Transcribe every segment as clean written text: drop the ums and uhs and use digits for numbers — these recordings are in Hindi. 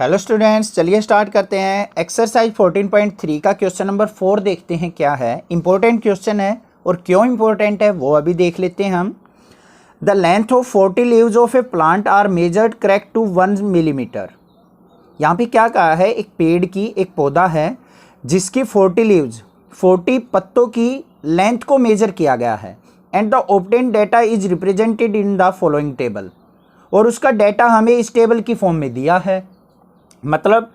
हेलो स्टूडेंट्स, चलिए स्टार्ट करते हैं। एक्सरसाइज 14.3 का क्वेश्चन नंबर 4 देखते हैं क्या है। इंपॉर्टेंट क्वेश्चन है और क्यों इंपॉर्टेंट है वो अभी देख लेते हैं हम। The length of 40 leaves of a plant are measured correct to 1 millimetre. यहाँ पे क्या कहा है, एक पेड़ की एक पौधा है जिसकी 40 लीव्स 40 पत्तों की लेंथ को मेजर किया गया है and the obtained data is represented in the following table. और उसका डेटा हमें इस टेबल की फॉर्म में दिया है। मतलब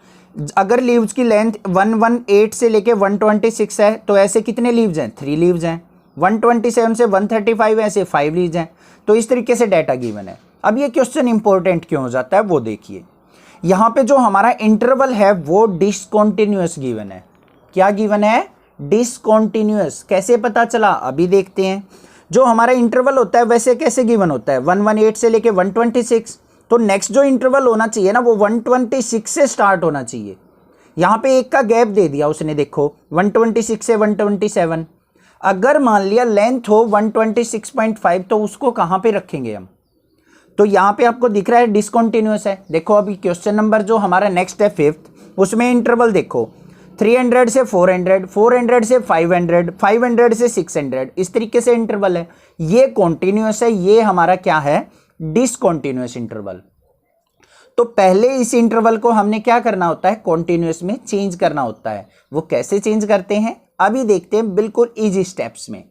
अगर लीव्स की लेंथ 118 से लेके 126 है तो ऐसे कितने लीव्स हैं, 3 लीव्स हैं। 127 से 135 ऐसे 5 लीव्स हैं। तो इस तरीके से डाटा गिवन है। अब ये क्वेश्चन इंपॉर्टेंट क्यों हो जाता है वो देखिए। यहाँ पे जो हमारा इंटरवल है वो डिसकंटिन्यूअस गिवन है। क्या गिवन है? डिसकंटिन्यूअस। कैसे पता चला अभी देखते हैं। जो हमारा इंटरवल होता है वैसे कैसे गिवन होता है, 118 से लेके 126। तो नेक्स्ट जो इंटरवल होना चाहिए ना वो 126 से स्टार्ट होना चाहिए। यहाँ पे एक का गैप दे दिया उसने, देखो 126 से 127। अगर मान लिया लेंथ हो 126.5 तो उसको कहाँ पे रखेंगे हम? तो यहाँ पे आपको दिख रहा है डिसकंटिन्यूअस है। देखो अभी क्वेश्चन नंबर जो हमारा नेक्स्ट है 5th, उसमें इंटरवल देखो 300 से 400, 400 से 500, 500 से 600, इस तरीके से इंटरवल है। ये कॉन्टिन्यूअस है, ये हमारा क्या है, डिसकंटिन्यूअस इंटरवल। तो पहले इस इंटरवल को हमने क्या करना होता है, कॉन्टिन्यूअस में चेंज करना होता है। वो कैसे चेंज करते हैं अभी देखते हैं, बिल्कुल इजी स्टेप्स में।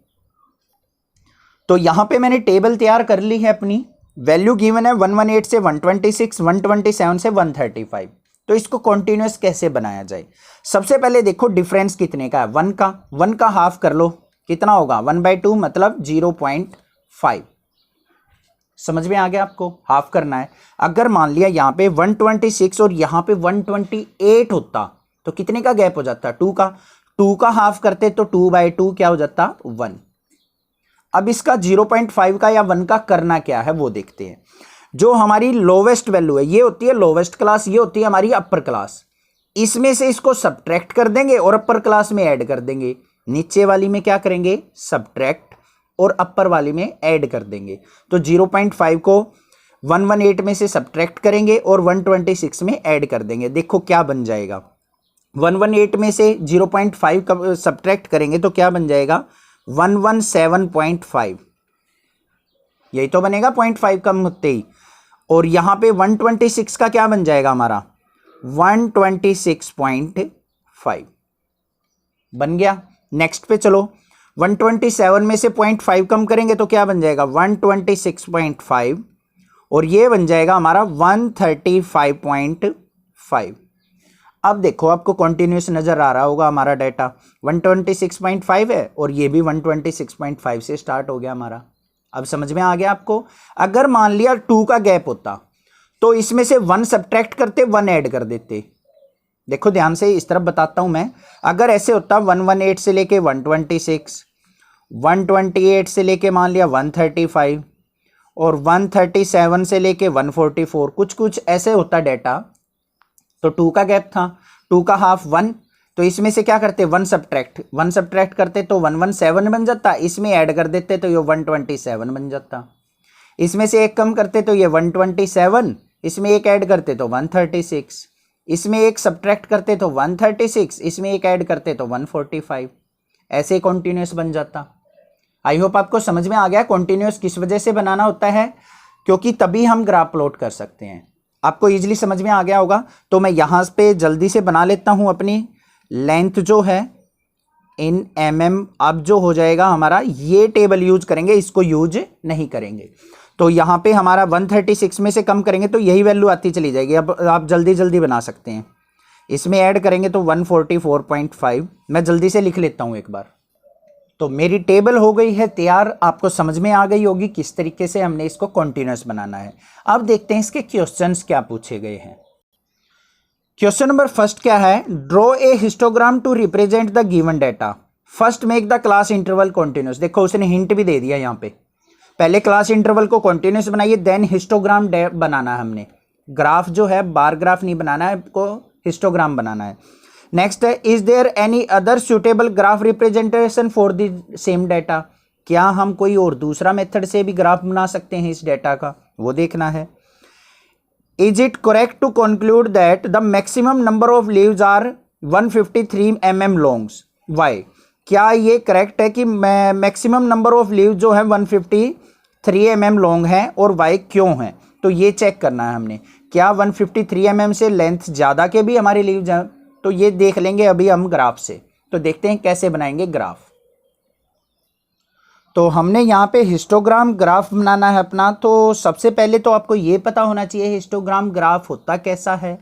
तो यहां पे मैंने टेबल तैयार कर ली है अपनी। वैल्यू गिवन है 118 से 126, 127 से 135। तो इसको कॉन्टिन्यूअस कैसे बनाया जाए? सबसे पहले देखो डिफरेंस कितने का है, 1 का हाफ कर लो, कितना होगा 1/2 मतलब 0.5। समझ में आ गया आपको? हाफ करना है। अगर मान लिया यहाँ पे 126 और यहाँ पे 128 होता तो कितने का गैप हो जाता? 2 का हाफ करते तो 2/2 क्या हो जाता? 1। अब इसका 0.5 का या 1 का करना क्या है वो देखते हैं। जो हमारी लोवेस्ट वैल्यू है ये होती है लोवेस्ट क्लास, ये होती है हमारी अपर क्लास। इसमें से इसको सब्ट्रैक्ट कर देंगे और अपर क्लास में ऐड कर देंगे। नीचे वाली में क्या करेंगे, सब्ट्रैक्ट, और अपर वाली में ऐड कर देंगे। तो 0.5 को 118 में से सब्ट्रैक्ट करेंगे और 126 में ऐड कर देंगे। देखो क्या बन जाएगा, 118 में से 0.5 का सब्ट्रैक्ट करेंगे तो क्या बन जाएगा, 117.5। यही तो बनेगा 0.5 कम होते ही। और यहां पे 126 का क्या बन जाएगा हमारा, 126.5 बन गया। नेक्स्ट पे चलो, 127 में से 0.5 कम करेंगे तो क्या बन जाएगा, 126.5, और ये बन जाएगा हमारा 135.5। अब देखो आपको कॉन्टिन्यूस नजर आ रहा होगा हमारा डाटा। 126.5 है और ये भी 126.5 से स्टार्ट हो गया हमारा। अब समझ में आ गया आपको? अगर मान लिया 2 का गैप होता तो इसमें से 1 सब्ट्रैक्ट करते, 1 ऐड कर देते। देखो ध्यान से इस तरफ बताता हूं मैं। अगर ऐसे होता 118 से लेके 126, 128 से लेके मान लिया 135 और 137 से लेके 144, कुछ ऐसे होता डाटा। तो 2 का गैप था, 2 का हाफ 1, तो इसमें से क्या करते, 1 सब्ट्रैक्ट करते तो 117 बन जाता। इसमें ऐड कर देते तो ये 127 बन जाता। इसमें से एक कम करते तो ये 127, इसमें एक ऐड करते तो 136, इसमें एक सब्ट्रैक्ट करते तो 136, इसमें एक ऐड करते तो 145। ऐसे कॉन्टिन्यूस बन जाता। आई होप आपको समझ में आ गया कॉन्टिन्यूस किस वजह से बनाना होता है, क्योंकि तभी हम ग्राफ प्लॉट कर सकते हैं। आपको इजीली समझ में आ गया होगा। तो मैं यहां पे जल्दी से बना लेता हूं अपनी लेंथ जो है इन mm। अब जो हो जाएगा हमारा, ये टेबल यूज करेंगे, इसको यूज नहीं करेंगे। तो यहाँ पे हमारा 136 में से कम करेंगे तो यही वैल्यू आती चली जाएगी। अब आप जल्दी जल्दी बना सकते हैं। इसमें ऐड करेंगे तो 144.5। मैं जल्दी से लिख लेता हूँ एक बार। तो मेरी टेबल हो गई है तैयार। आपको समझ में आ गई होगी किस तरीके से हमने इसको कॉन्टिन्यूस बनाना है। अब देखते हैं इसके क्वेश्चंस क्या पूछे गए हैं। क्वेश्चन नंबर फर्स्ट क्या है, draw a histogram to represent the given data, first make the class interval continuous. देखो उसने हिंट भी दे दिया यहाँ पे, पहले क्लास इंटरवल को कॉन्टिन्यूस बनाइए, देन हिस्टोग्राम बनाना है हमने। ग्राफ जो है बार ग्राफ नहीं बनाना है, आपको हिस्टोग्राम बनाना है। नेक्स्ट है, is there any other suitable graph representation for the same data, क्या हम कोई और दूसरा मेथड से भी ग्राफ बना सकते हैं इस डेटा का, वो देखना है। Is it correct to conclude that the maximum number of leaves are 153 mm longs? Why? क्या ये करेक्ट है कि मैक्सिमम नंबर ऑफ लीव जो है 153 mm लॉन्ग है, और वाई क्यों है? तो ये चेक करना है हमने, क्या 153 mm से लेंथ ज़्यादा के भी हमारे लीव्स हैं? तो ये देख लेंगे अभी हम ग्राफ से। तो देखते हैं कैसे बनाएंगे ग्राफ। तो हमने यहाँ पे हिस्टोग्राम ग्राफ बनाना है अपना। तो सबसे पहले तो आपको ये पता होना चाहिए हिस्टोग्राम ग्राफ होता कैसा है,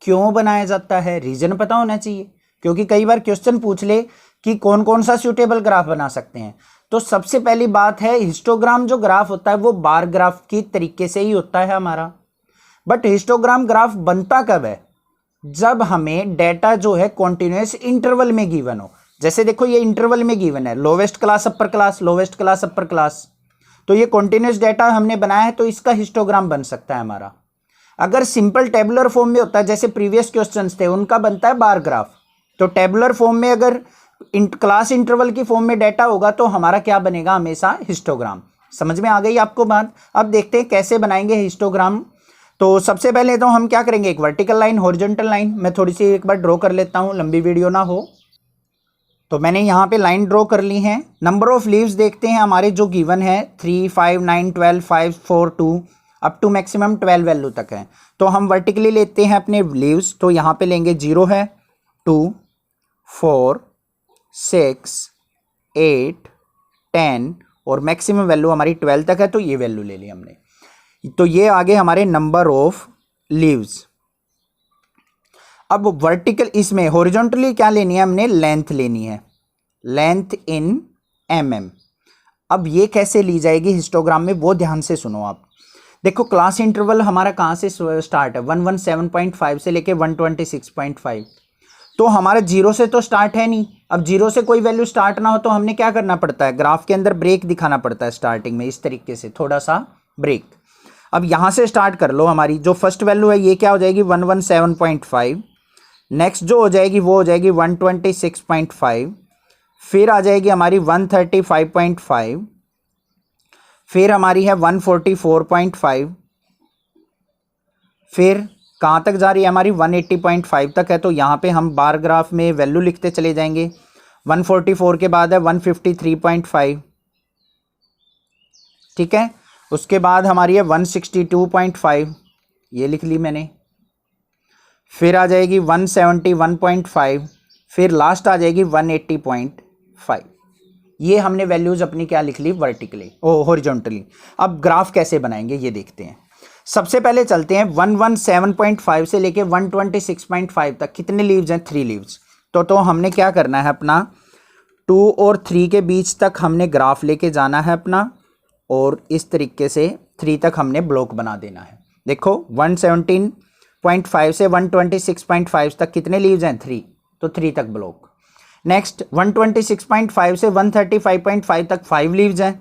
क्यों बनाया जाता है, रीजन पता होना चाहिए, क्योंकि कई बार क्वेश्चन पूछ ले कि कौन कौन सा सूटेबल ग्राफ बना सकते हैं। तो सबसे पहली बात है, हिस्टोग्राम जो ग्राफ होता है वो बार ग्राफ की तरीके से ही होता है हमारा। बट हिस्टोग्राम ग्राफ बनता कब है? जब हमें डेटा जो है कॉन्टिन्यूस इंटरवल में गिवन हो। जैसे देखो ये इंटरवल में गिवन है, lowest class upper class, lowest class upper class. तो ये कॉन्टिन्यूस डेटा हमने बनाया है, तो इसका हिस्टोग्राम बन सकता है हमारा। अगर सिंपल टेबुलर फॉर्म में होता है, जैसे प्रीवियस क्वेश्चंस थे, उनका बनता है बार ग्राफ। तो टेबुलर फॉर्म में अगर क्लास इंटरवल की फॉर्म में डेटा होगा तो हमारा क्या बनेगा? हमेशा हिस्टोग्राम। समझ में आ गई आपको बात? अब देखते हैं कैसे बनाएंगे हिस्टोग्राम। तो सबसे पहले तो हम क्या करेंगे, एक वर्टिकल लाइन, हॉरिजॉन्टल लाइन। मैं थोड़ी सी एक बार ड्रॉ कर लेता हूं, लंबी वीडियो ना हो। तो मैंने यहाँ पे लाइन ड्रॉ कर ली है। नंबर ऑफ लीव्स देखते हैं हमारे जो गिवन है, 3, 5, 9, 12, 5, 4, 2 अप टू मैक्सिमम 12 वैल्यू तक है। तो हम वर्टिकली लेते हैं अपने लीव्स। तो यहाँ पे लेंगे 0 है, 2, 4, 6, 8, 10 और मैक्सिमम वैल्यू हमारी 12 तक है। तो ये वैल्यू ले ली हमने। तो ये आगे हमारे नंबर ऑफ लीव्स। अब वर्टिकल, इसमें हॉरिजॉन्टली क्या लेनी है हमने? लेंथ लेनी है, लेंथ इन mm। अब ये कैसे ली जाएगी हिस्टोग्राम में, वो ध्यान से सुनो आप। देखो क्लास इंटरवल हमारा कहाँ से स्टार्ट है? 117.5 से लेके 126.5। तो हमारा 0 से तो स्टार्ट है नहीं। अब 0 से कोई वैल्यू स्टार्ट ना हो तो हमने क्या करना पड़ता है? ग्राफ के अंदर ब्रेक दिखाना पड़ता है स्टार्टिंग में, इस तरीके से थोड़ा सा ब्रेक। अब यहाँ से स्टार्ट कर लो। हमारी जो फर्स्ट वैल्यू है ये क्या हो जाएगी? 117.5। नेक्स्ट जो हो जाएगी वो हो जाएगी 126.5। फिर आ जाएगी हमारी 135.5। फिर हमारी है 144.5। फिर कहाँ तक जा रही है हमारी? 180.5 तक है। तो यहाँ पे हम बार ग्राफ में वैल्यू लिखते चले जाएंगे। 144 के बाद है 153.5, ठीक है। उसके बाद हमारी है 162.5, ये लिख ली मैंने। फिर आ जाएगी 171.5। फिर लास्ट आ जाएगी 180.5। ये हमने वैल्यूज अपनी क्या लिख ली? Vertically horizontally. अब ग्राफ कैसे बनाएंगे ये देखते हैं। सबसे पहले चलते हैं 117.5 से लेके 126.5 तक कितने लीव्स हैं? 3 लीव्स। तो हमने क्या करना है अपना, 2 और 3 के बीच तक हमने ग्राफ लेके जाना है अपना, और इस तरीके से 3 तक हमने ब्लॉक बना देना है। देखो 117.5 से 126.5 तक कितने लीव्स हैं? 3। तो 3 तक ब्लॉक। नेक्स्ट 126.5 से 135.5 तक 5 लीव्स हैं।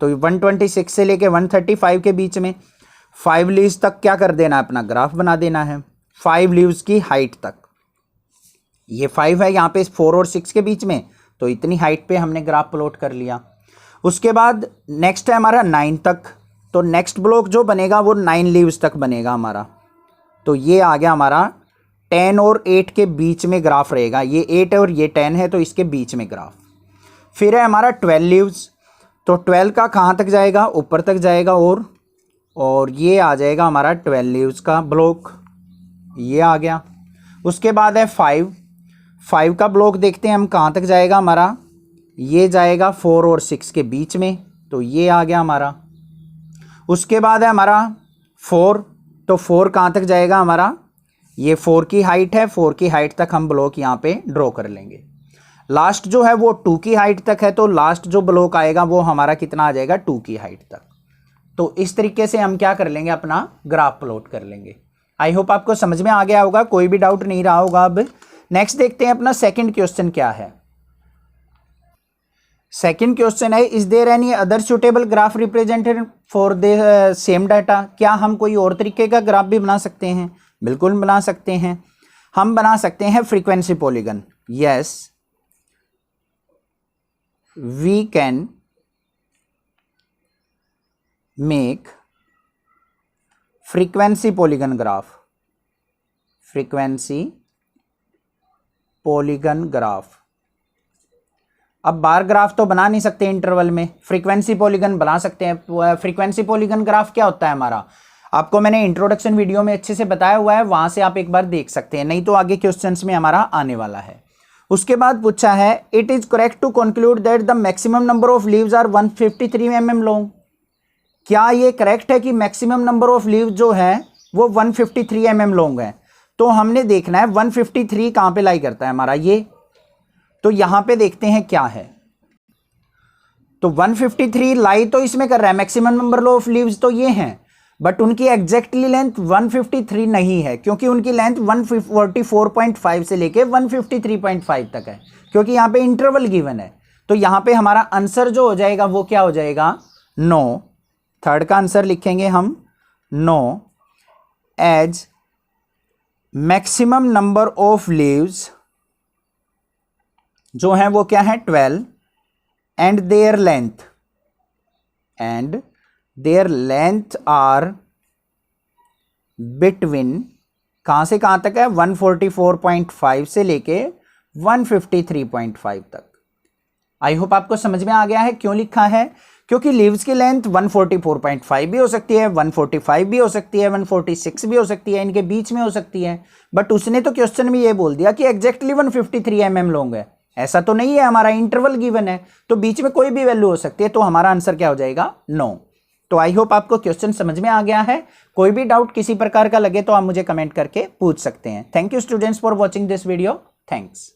तो 126 से लेके 135 के बीच में 5 लीव्स तक क्या कर देना है? अपना ग्राफ बना देना है 5 लीव्स की हाइट तक। ये 5 है यहाँ पे 4 और 6 के बीच में, तो इतनी हाइट पे हमने ग्राफ प्लॉट कर लिया। उसके बाद नेक्स्ट है हमारा 9 तक। तो नेक्स्ट ब्लॉक जो बनेगा वो 9 लीव्स तक बनेगा हमारा। तो ये आ गया हमारा 10 और 8 के बीच में ग्राफ रहेगा। ये 8 और ये 10 है, तो इसके बीच में ग्राफ। फिर है हमारा 12 लीव्स। तो 12 का कहाँ तक जाएगा? ऊपर तक जाएगा, और ये आ जाएगा हमारा 12 लीव्स का ब्लॉक, ये आ गया। उसके बाद है 5 का ब्लॉक देखते हैं हम कहाँ तक जाएगा हमारा। ये जाएगा 4 और 6 के बीच में, तो ये आ गया हमारा। उसके बाद है हमारा 4। तो 4 कहाँ तक जाएगा हमारा? ये 4 की हाइट है, 4 की हाइट तक हम ब्लॉक यहाँ पे ड्रॉ कर लेंगे। लास्ट जो है वो 2 की हाइट तक है, तो लास्ट जो ब्लॉक आएगा वो हमारा कितना आ जाएगा? 2 की हाइट तक। तो इस तरीके से हम क्या कर लेंगे? अपना ग्राफ प्लॉट कर लेंगे। आई होप आपको समझ में आ गया होगा, कोई भी डाउट नहीं रहा होगा। अब नेक्स्ट देखते हैं अपना सेकंड क्वेश्चन क्या है। सेकंड क्वेश्चन है, is there any other suitable graph represented for the same data? क्या हम कोई और तरीके का ग्राफ भी बना सकते हैं? बिल्कुल बना सकते हैं। हम बना सकते हैं frequency polygon. Yes, we can make frequency polygon graph, frequency polygon graph. अब बार ग्राफ तो बना नहीं सकते इंटरवल में, फ्रीक्वेंसी पॉलीगन बना सकते हैं। फ्रीक्वेंसी पॉलीगन ग्राफ क्या होता है हमारा, आपको मैंने इंट्रोडक्शन वीडियो में अच्छे से बताया हुआ है, वहां से आप एक बार देख सकते हैं, नहीं तो आगे क्वेश्चंस में हमारा आने वाला है। उसके बाद पूछा है it is correct to conclude that the maximum number of leaves are 153 mm long. क्या ये करेक्ट है कि मैक्सिमम नंबर ऑफ लीव्स जो है वो 153 mm लॉन्ग है? तो हमने देखना है 153 कहां पे लाई करता है हमारा, ये तो यहां पे देखते हैं क्या है। तो 153 लाई तो इसमें कर रहा है, मैक्सिमम नंबर ऑफ लीव्स तो ये हैं, बट उनकी एग्जैक्टली लेंथ 153 नहीं है, क्योंकि उनकी लेंथ 144.5 से लेके 153.5 तक है, क्योंकि यहां पे इंटरवल गिवन है। तो यहां पे हमारा आंसर जो हो जाएगा वो क्या हो जाएगा, नो। थर्ड का आंसर लिखेंगे हम no, as maximum number of leaves जो है वो क्या है 12 and their length are between, कहां से कहां तक है, 144.5 से लेके 153.5 तक। आई होप आपको समझ में आ गया है क्यों लिखा है, क्योंकि लीव्स की लेंथ 144.5 भी हो सकती है, 145 भी हो सकती है, 146 भी हो सकती है, इनके बीच में हो सकती है, बट उसने तो क्वेश्चन में ये बोल दिया कि एग्जैक्टली 153 mm लॉन्ग है। ऐसा तो नहीं है, हमारा इंटरवल गिवन है, तो बीच में कोई भी वैल्यू हो सकती है, तो हमारा आंसर क्या हो जाएगा, नो। तो आई होप आपको क्वेश्चन समझ में आ गया है। कोई भी डाउट किसी प्रकार का लगे तो आप मुझे कमेंट करके पूछ सकते हैं। Thank you students for watching this video, thanks.